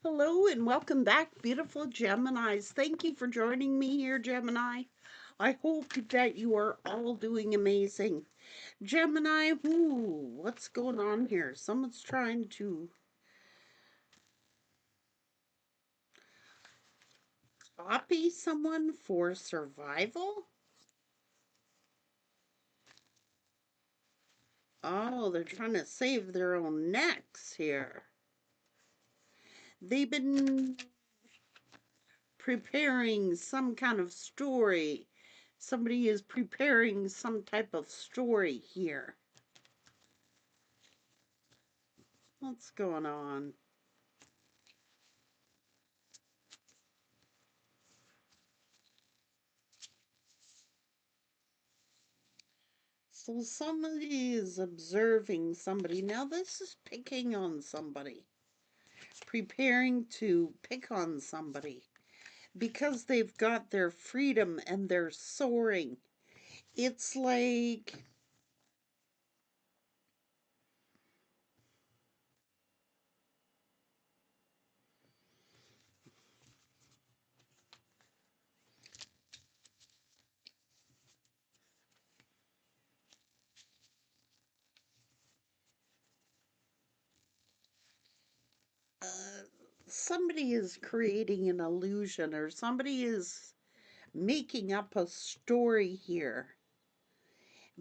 Hello and welcome back, beautiful Geminis. Thank you for joining me here, Gemini. I hope that you are all doing amazing. Gemini, what's going on here? Someone's trying to copy someone for survival? Oh, they're trying to save their own necks here. They've been preparing some kind of story. Somebody is preparing some type of story here. What's going on? So somebody is observing somebody. Now, this is picking on somebody, preparing to pick on somebody because they've got their freedom and they're soaring. It's like uh, somebody is creating an illusion or somebody is making up a story here.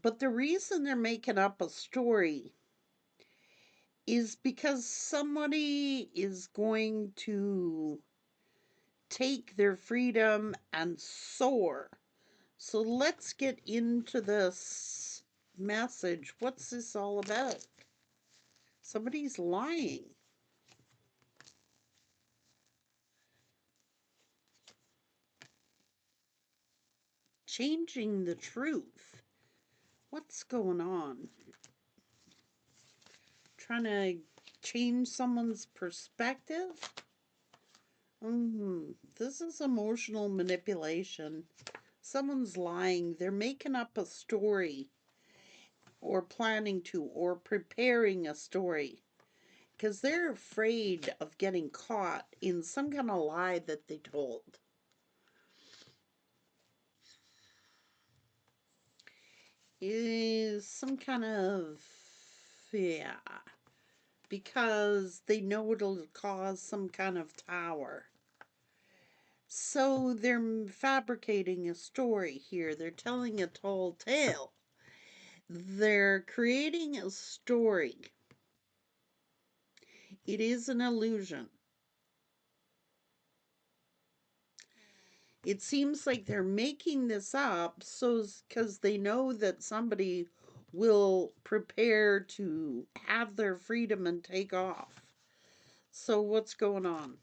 But the reason they're making up a story is because somebody is going to take their freedom and soar. So let's get into this message. What's this all about? Somebody's lying. Changing the truth. What's going on? Trying to change someone's perspective? This is emotional manipulation. Someone's lying. They're making up a story or planning to or preparing a story because they're afraid of getting caught in some kind of lie that they told. Is some kind of, yeah, because they know it'll cause some kind of tower. So they're fabricating a story here. They're telling a tall tale. They're creating a story. It is an illusion. It seems like they're making this up so because they know that somebody will prepare to have their freedom and take off. So what's going on?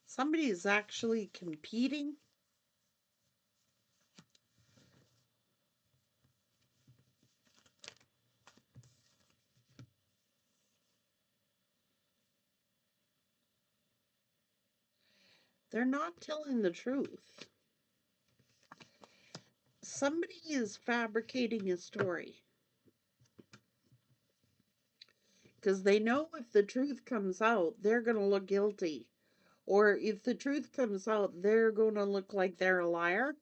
Somebody is actually competing. They're not telling the truth. Somebody is fabricating a story because they know if the truth comes out, they're going to look guilty. Or if the truth comes out, they're going to look like they're a liar.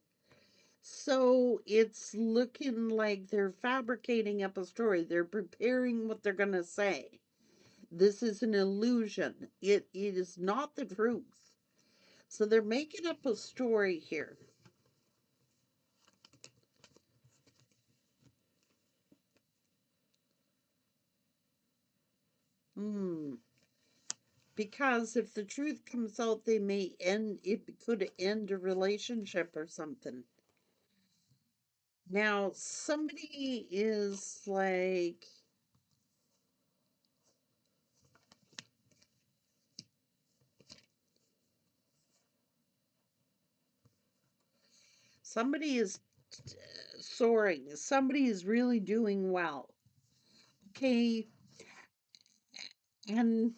So it's looking like they're fabricating up a story. They're preparing what they're going to say. This is an illusion. It is not the truth. So they're making up a story here. Hmm. Because if the truth comes out, they may end, it could end a relationship or something. Now, somebody is like, somebody is soaring. Somebody is really doing well. Okay. And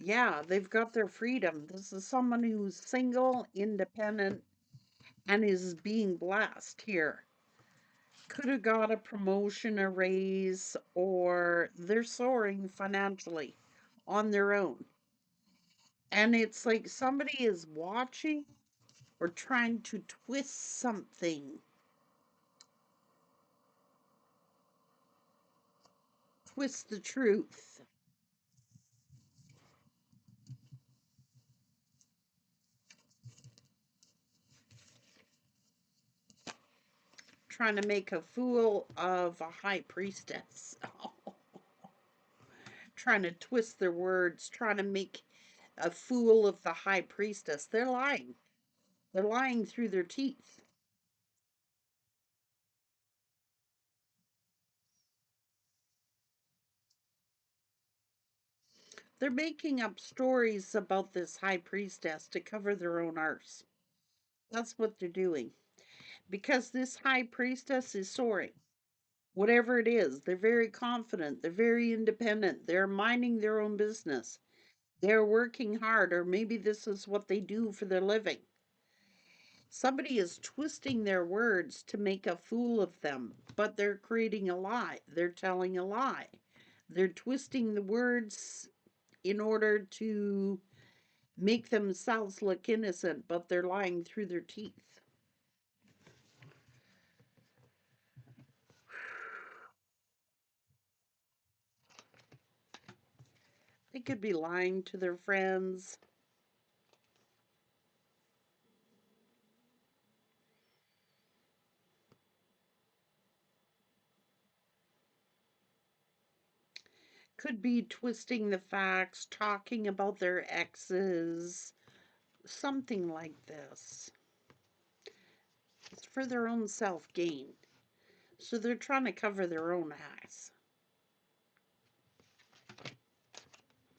Yeah, they've got their freedom. This is someone who's single, independent, and is being blessed here. Could have got a promotion, a raise, or they're soaring financially on their own. And it's like somebody is watching or trying to twist something, twist the truth, trying to make a fool of a high priestess, trying to twist their words, trying to make a fool of the high priestess. They're lying. They're lying through their teeth. They're making up stories about this high priestess to cover their own arse. That's what they're doing. Because this high priestess is soaring. Whatever it is, they're very confident. They're very independent. They're minding their own business. They're working hard, or maybe this is what they do for their living. Somebody is twisting their words to make a fool of them, but they're creating a lie. They're telling a lie. They're twisting the words in order to make themselves look innocent, but they're lying through their teeth. They could be lying to their friends. Could be twisting the facts, talking about their exes, something like this. It's for their own self gain. So they're trying to cover their own ass,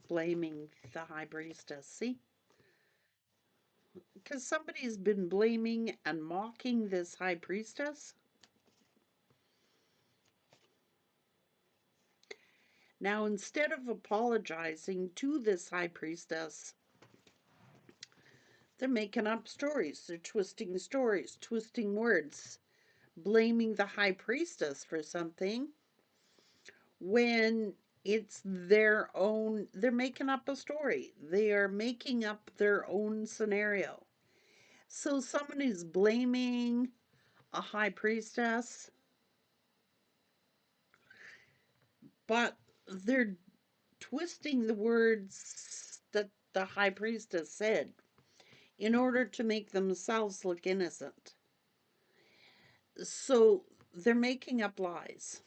blaming the high priestess. See? Because somebody's been blaming and mocking this high priestess. Now, instead of apologizing to this high priestess, they're making up stories. They're twisting stories, twisting words, blaming the high priestess for something when it's their own. They're making up a story. They are making up their own scenario. So someone is blaming a high priestess, but they're twisting the words that the high priestess said in order to make themselves look innocent. So they're making up lies.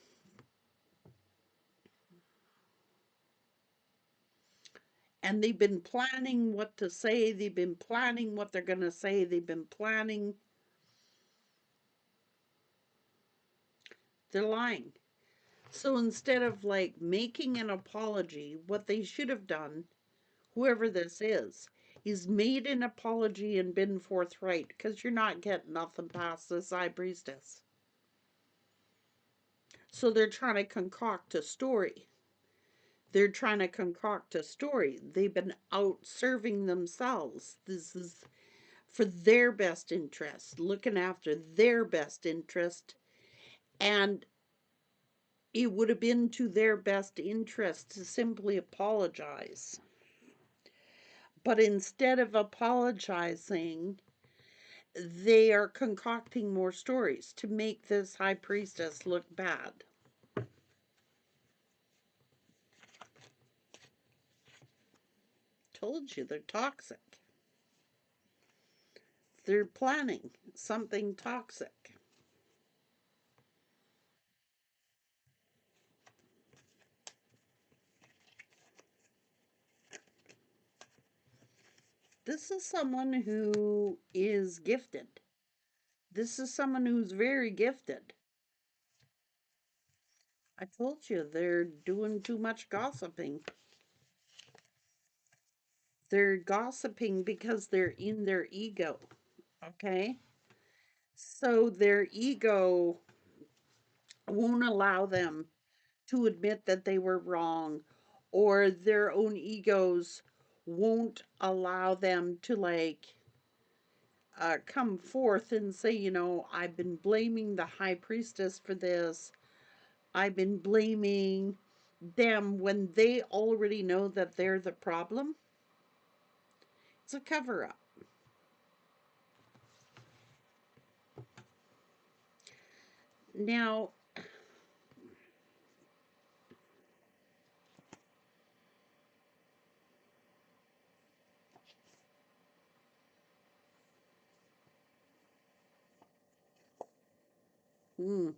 And they've been planning what to say, they've been planning what they're going to say, they've been planning. They're lying. So instead of like making an apology, what they should have done, whoever this is made an apology and been forthright because you're not getting nothing past this high priestess. So they're trying to concoct a story. They're trying to concoct a story. They've been out serving themselves. This is for their best interest, looking after their best interest. And it would have been to their best interest to simply apologize. But instead of apologizing, they are concocting more stories to make this high priestess look bad. Told you they're toxic. They're planning something toxic. This is someone who is gifted. This is someone who's very gifted. I told you they're doing too much gossiping. They're gossiping because they're in their ego. Okay? So their ego won't allow them to admit that they were wrong, or their own egos won't allow them to come forth and say, I've been blaming the high priestess for this. I've been blaming them when they already know that they're the problem. It's a cover up. Now, hmm,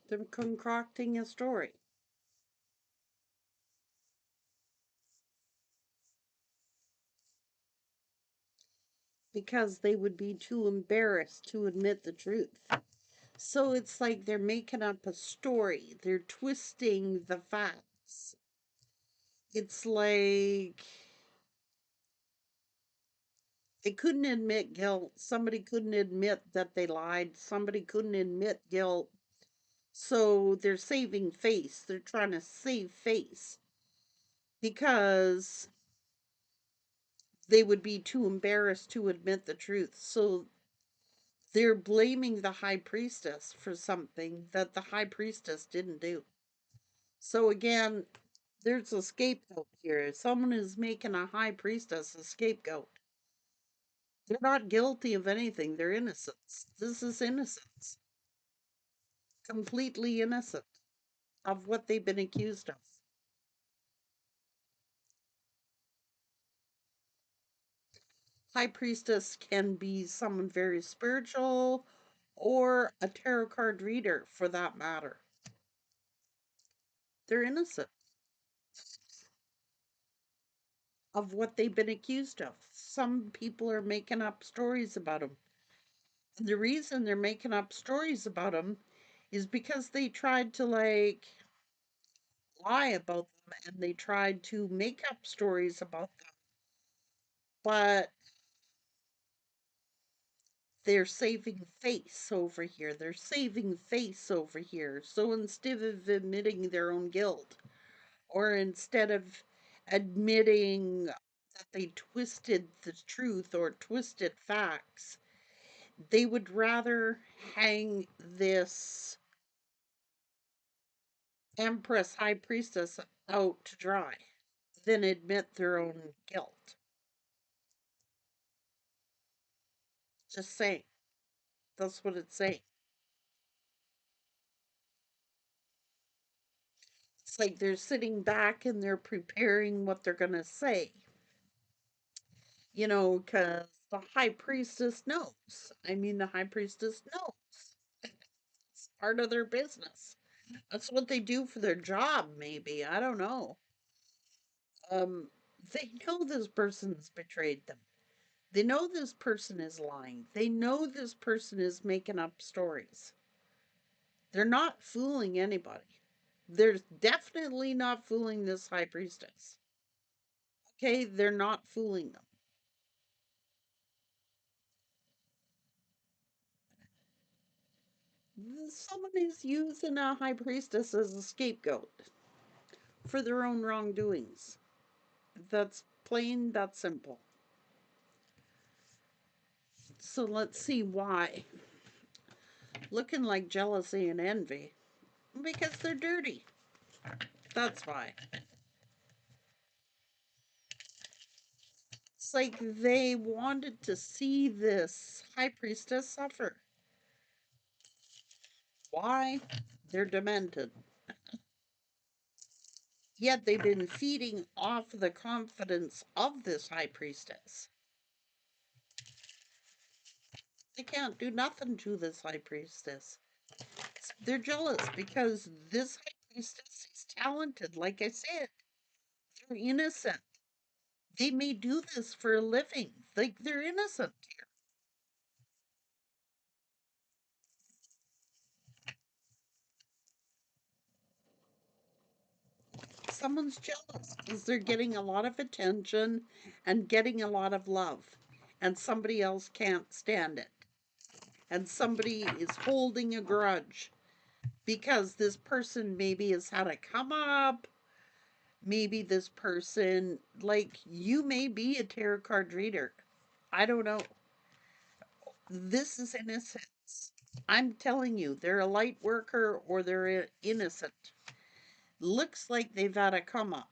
they're concocting a story because they would be too embarrassed to admit the truth. So it's like they're making up a story, they're twisting the facts. It's like they couldn't admit guilt. Somebody couldn't admit that they lied. Somebody couldn't admit guilt. So they're saving face. They're trying to save face because they would be too embarrassed to admit the truth. So they're blaming the high priestess for something that the high priestess didn't do. So again, there's a scapegoat here. Someone is making a high priestess a scapegoat. They're not guilty of anything. They're innocents. This is innocence. Completely innocent of what they've been accused of. High priestess can be someone very spiritual or a tarot card reader for that matter. They're innocent of what they've been accused of. Some people are making up stories about them. And the reason they're making up stories about them is because they tried to lie about them and they tried to make up stories about them. But they're saving face over here. They're saving face over here. So instead of admitting their own guilt, or instead of admitting that they twisted the truth or twisted facts, they would rather hang this Empress High Priestess out to dry than admit their own guilt. Just saying. That's what it's saying. It's like they're sitting back and they're preparing what they're going to say, because the high priestess knows. I mean, the high priestess knows. It's part of their business. That's what they do for their job, maybe. I don't know. Um, they know this person's betrayed them. They know this person is lying. They know this person is making up stories. They're not fooling anybody. They're definitely not fooling this high priestess. Okay, they're not fooling them. Someone is using a high priestess as a scapegoat for their own wrongdoings. That's plain, that's simple. So let's see why. Looking like jealousy and envy. Because they're dirty. That's why. It's like they wanted to see this high priestess suffer. Why? They're demented. Yet they've been feeding off the confidence of this high priestess. They can't do nothing to this high priestess. They're jealous because this high priestess is talented. Like I said, they're innocent. They may do this for a living. Like they're innocent. Someone's jealous because they're getting a lot of attention and getting a lot of love, and somebody else can't stand it. And somebody is holding a grudge because this person maybe has had a come up. Maybe this person, like you may be a tarot card reader. I don't know. This is innocence. I'm telling you, they're a light worker or they're innocent. Looks like they've had a come up.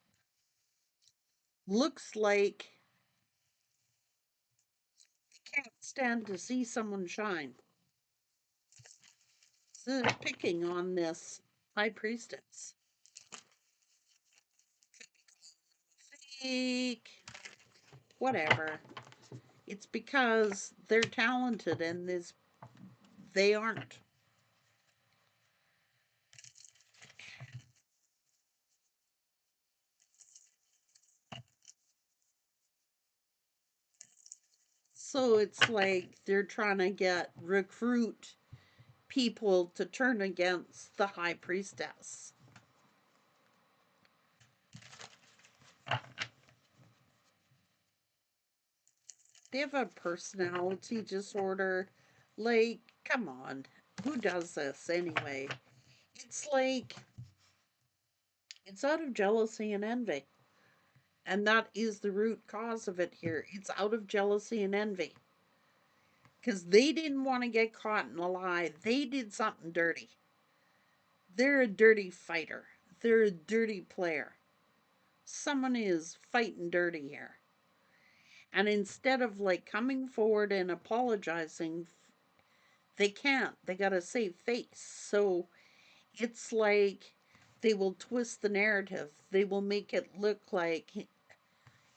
Looks like can't stand to see someone shine. So they're picking on this high priestess. Fake, whatever. It's because they're talented and this they aren't. So it's like they're trying to recruit people to turn against the high priestess. They have a personality disorder. Like, come on. Who does this anyway? It's like it's out of jealousy and envy. And that is the root cause of it here. It's out of jealousy and envy. Because they didn't want to get caught in a lie. They did something dirty. They're a dirty fighter. They're a dirty player. Someone is fighting dirty here. And instead of like coming forward and apologizing, they can't. They got to save face. So it's like they will twist the narrative. They will make it look like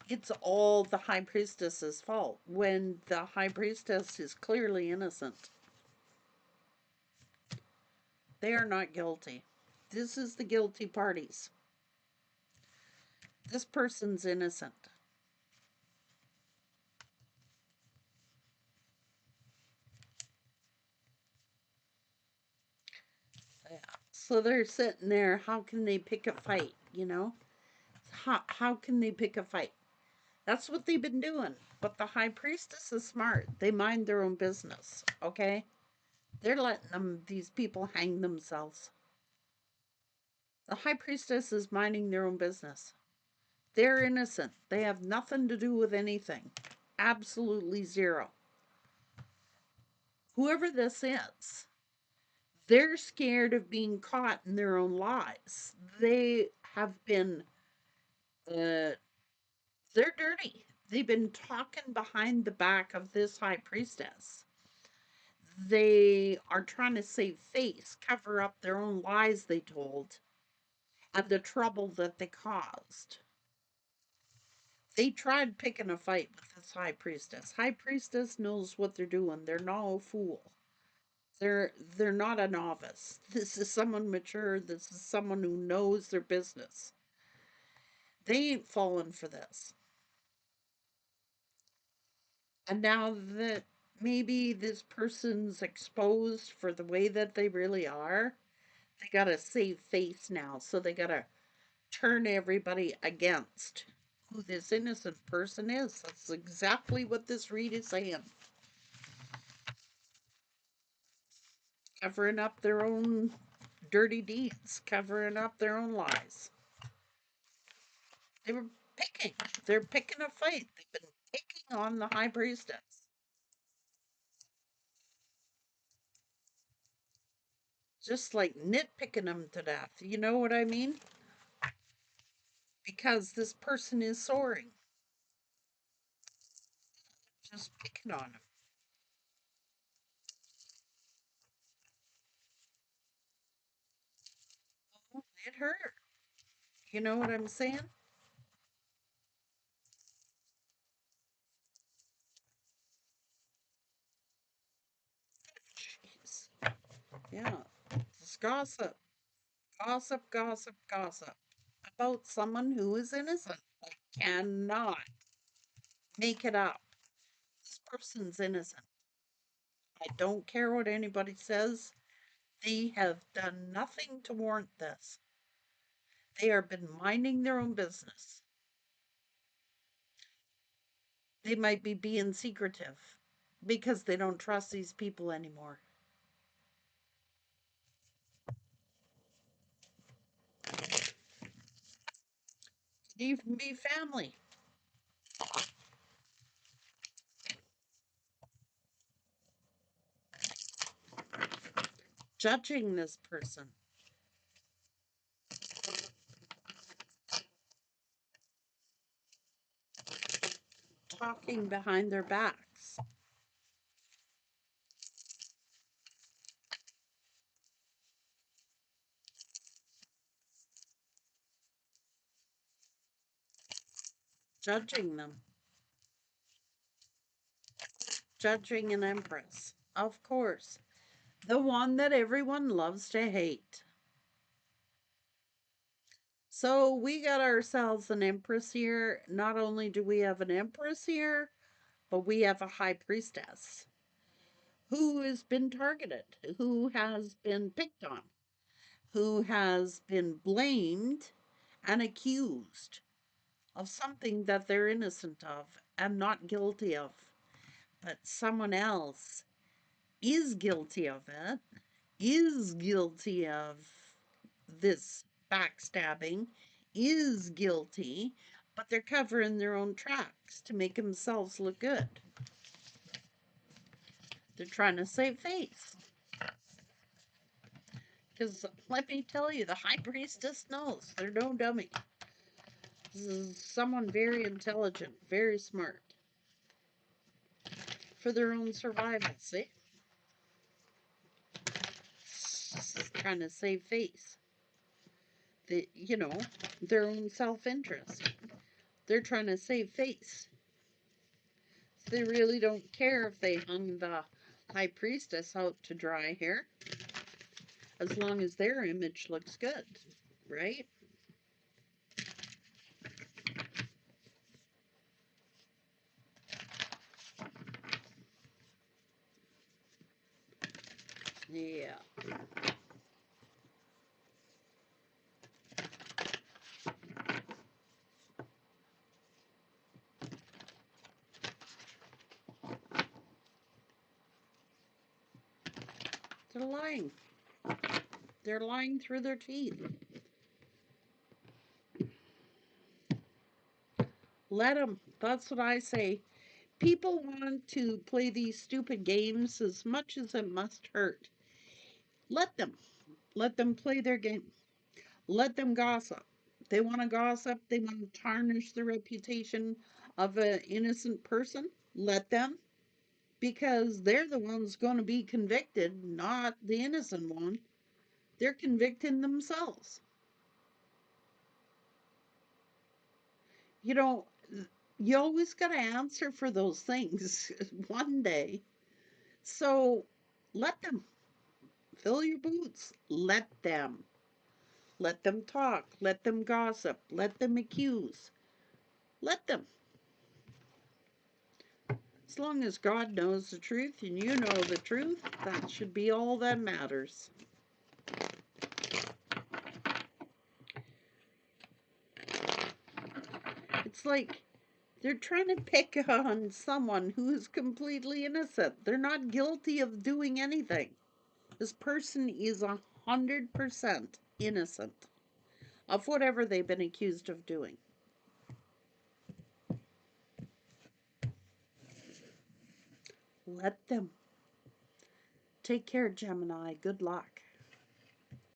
it's all the high priestess's fault when the high priestess is clearly innocent. They are not guilty. This is the guilty parties. This person's innocent. Yeah. So they're sitting there. How can they pick a fight? How can they pick a fight? That's what they've been doing. But the high priestess is smart. They mind their own business. Okay, they're letting these people hang themselves. The high priestess is minding their own business. They're innocent. They have nothing to do with anything. Absolutely zero. Whoever this is, they're scared of being caught in their own lies. They have been, uh, they're dirty. They've been talking behind the back of this high priestess. They are trying to save face, cover up their own lies they told, and the trouble that they caused. They tried picking a fight with this high priestess. High priestess knows what they're doing. They're no fool. They're not a novice. This is someone mature. This is someone who knows their business. They ain't falling for this. And now that maybe this person's exposed for the way that they really are, they gotta save face now. So they gotta turn everybody against who this innocent person is. That's exactly what this read is saying. Covering up their own dirty deeds, covering up their own lies. They were picking. They're picking a fight. They've been picking on the high priestess. Just like nitpicking them to death. You know what I mean? Because this person is soaring. Just picking on them. It hurt. You know what I'm saying? Jeez. Yeah. It's gossip. Gossip, gossip, gossip. About someone who is innocent. I cannot. Make it up. This person's innocent. I don't care what anybody says. They have done nothing to warrant this. They have been minding their own business. They might be being secretive because they don't trust these people anymore. Even be family. Judging this person, talking behind their backs, judging them, judging an empress. Of course, the one that everyone loves to hate. So we got ourselves an empress here. Not only do we have an empress here, but we have a high priestess who has been targeted, who has been picked on, who has been blamed and accused of something that they're innocent of and not guilty of. But someone else is guilty of it, is guilty of this backstabbing, is guilty, but they're covering their own tracks to make themselves look good. They're trying to save face. Because let me tell you, the high priestess knows they're no dummy. This is someone very intelligent, very smart for their own survival. See? Trying to save face. Their own self interest. They're trying to save face. They really don't care if they hung the high priestess out to dry here, as long as their image looks good, right? Yeah. They're lying. They're lying through their teeth. Let them. That's what I say. People want to play these stupid games as much as it must hurt. Let them. Let them play their game. Let them gossip. They want to gossip. They want to tarnish the reputation of an innocent person. Let them, because they're the ones going to be convicted, not the innocent one. They're convicting themselves. You know, you always got to answer for those things one day. So let them fill your boots. Let them. Let them talk. Let them gossip. Let them accuse. Let them. As long as God knows the truth and you know the truth, that should be all that matters. It's like they're trying to pick on someone who is completely innocent. They're not guilty of doing anything. This person is 100% innocent of whatever they've been accused of doing. Let them. Take care, Gemini. Good luck.